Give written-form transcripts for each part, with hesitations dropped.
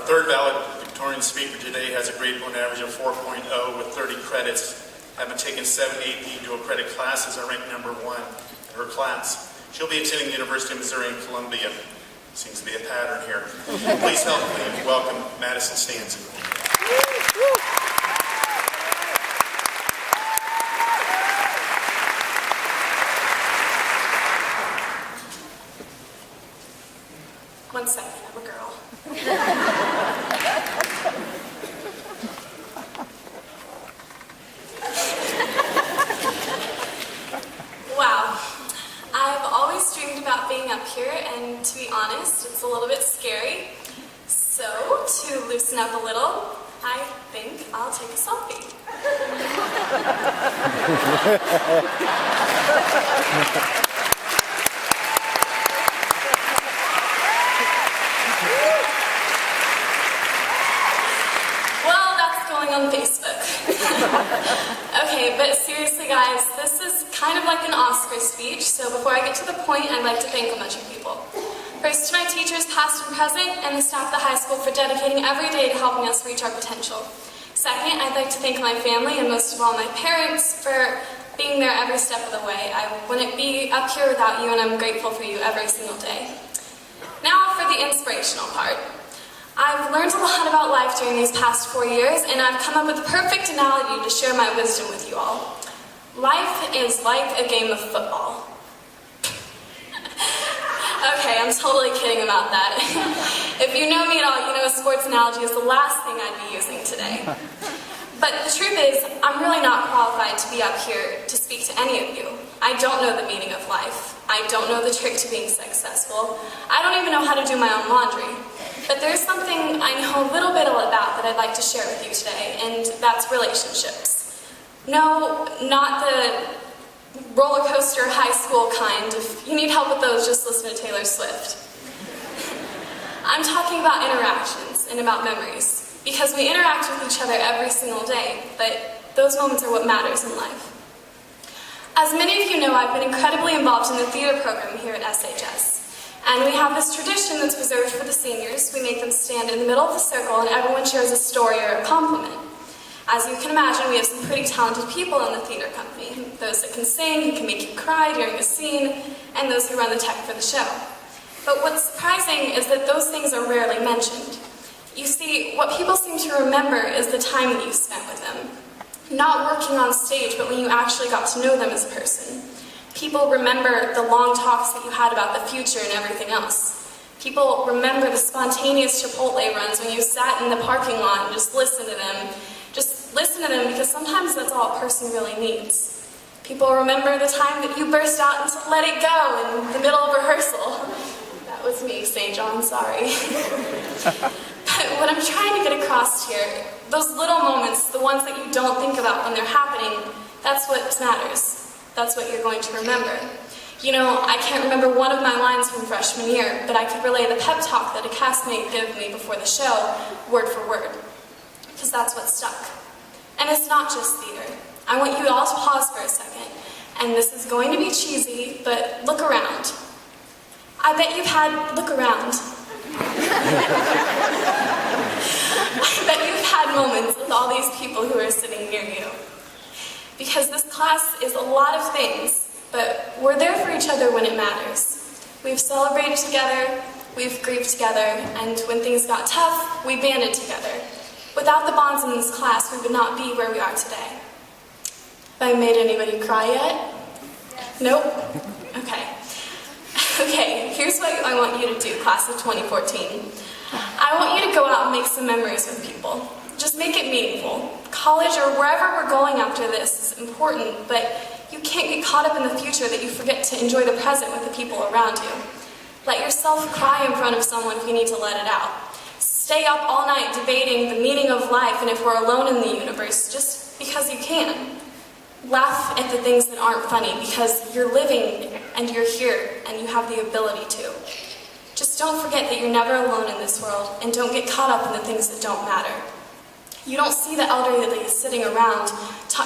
third valedictorian speaker today has a grade point average of 4.0 with 30 credits. Having taken 7 AP dual credit classes, are ranked number 1 in her class. She'll be attending the University of Missouri in Columbia. Seems to be a pattern here. Please help me welcome Madison Stanton. One second, I'm a girl. Wow. I've always dreamed about being up here, and to be honest, it's a little bit scary. So, to loosen up a little, I think I'll take a selfie. On Facebook. Okay, but seriously guys, this is kind of like an Oscar speech, so before I get to the point, I'd like to thank a bunch of people. First, to my teachers, past and present, and the staff of the high school for dedicating every day to helping us reach our potential. Second, I'd like to thank my family, and most of all my parents, for being there every step of the way. I wouldn't be up here without you, and I'm grateful for you every single day. Now for the inspirational part. I've learned a lot about life during these past 4 years, and I've come up with the perfect analogy to share my wisdom with you all. Life is like a game of football. Okay, I'm totally kidding about that. If you know me at all, you know a sports analogy is the last thing I'd be using today. But the truth is, I'm really not qualified to be up here to speak to any of you. I don't know the meaning of life. I don't know the trick to being successful. I don't even know how to do my own laundry. But there's something I know a little bit about that I'd like to share with you today, and that's relationships. No, not the roller coaster high school kind. If you need help with those, just listen to Taylor Swift. I'm talking about interactions and about memories, because we interact with each other every single day, but those moments are what matters in life. As many of you know, I've been incredibly involved in the theater program here at SHS. And we have this tradition that's reserved for the seniors. We make them stand in the middle of the circle and everyone shares a story or a compliment. As you can imagine, we have some pretty talented people in the theater company. Those that can sing, who can make you cry during a scene, and those who run the tech for the show. But what's surprising is that those things are rarely mentioned. You see, what people seem to remember is the time that you spent with them. Not working on stage, but when you actually got to know them as a person. People remember the long talks that you had about the future and everything else. People remember the spontaneous Chipotle runs when you sat in the parking lot and just listened to them. Just listen to them because sometimes that's all a person really needs. People remember the time that you burst out into Let It Go in the middle of rehearsal. That was me, St. John, sorry. But what I'm trying to get across here, those little moments, the ones that you don't think about when they're happening, that's what matters. That's what you're going to remember. You know, I can't remember one of my lines from freshman year, but I could relay the pep talk that a castmate gave me before the show, word for word. Because that's what stuck. And it's not just theater. I want you all to pause for a second. And this is going to be cheesy, but look around. I bet you've had, look around. I bet you've had moments with all these people who are sitting near you. Because this class is a lot of things, but we're there for each other when it matters. We've celebrated together, we've grieved together, and when things got tough, we banded together. Without the bonds in this class, we would not be where we are today. Have I made anybody cry yet? Nope? Okay. Okay, here's what I want you to do, class of 2014. I want you to go out and make some memories with people. Just make it meaningful. College or wherever we're going after this is important, but you can't get caught up in the future that you forget to enjoy the present with the people around you. Let yourself cry in front of someone if you need to let it out. Stay up all night debating the meaning of life and if we're alone in the universe just because you can. Laugh at the things that aren't funny because you're living and you're here and you have the ability to. Just don't forget that you're never alone in this world and don't get caught up in the things that don't matter. You don't see the elderly sitting around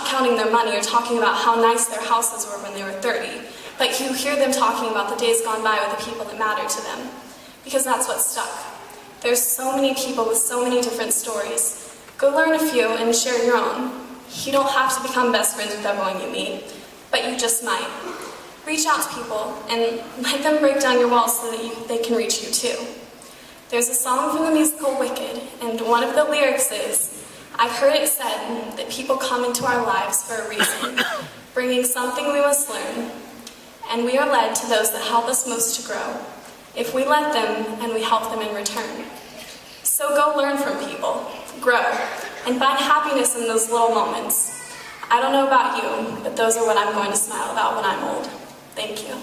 counting their money or talking about how nice their houses were when they were 30, but you hear them talking about the days gone by with the people that matter to them, because that's what stuck. There's so many people with so many different stories. Go learn a few and share your own. You don't have to become best friends with everyone you meet, but you just might. Reach out to people and let them break down your walls so that they can reach you too. There's a song from the musical Wicked, and one of the lyrics is, I've heard it said that people come into our lives for a reason, bringing something we must learn, and we are led to those that help us most to grow, if we let them and we help them in return. So go learn from people, grow, and find happiness in those little moments. I don't know about you, but those are what I'm going to smile about when I'm old. Thank you.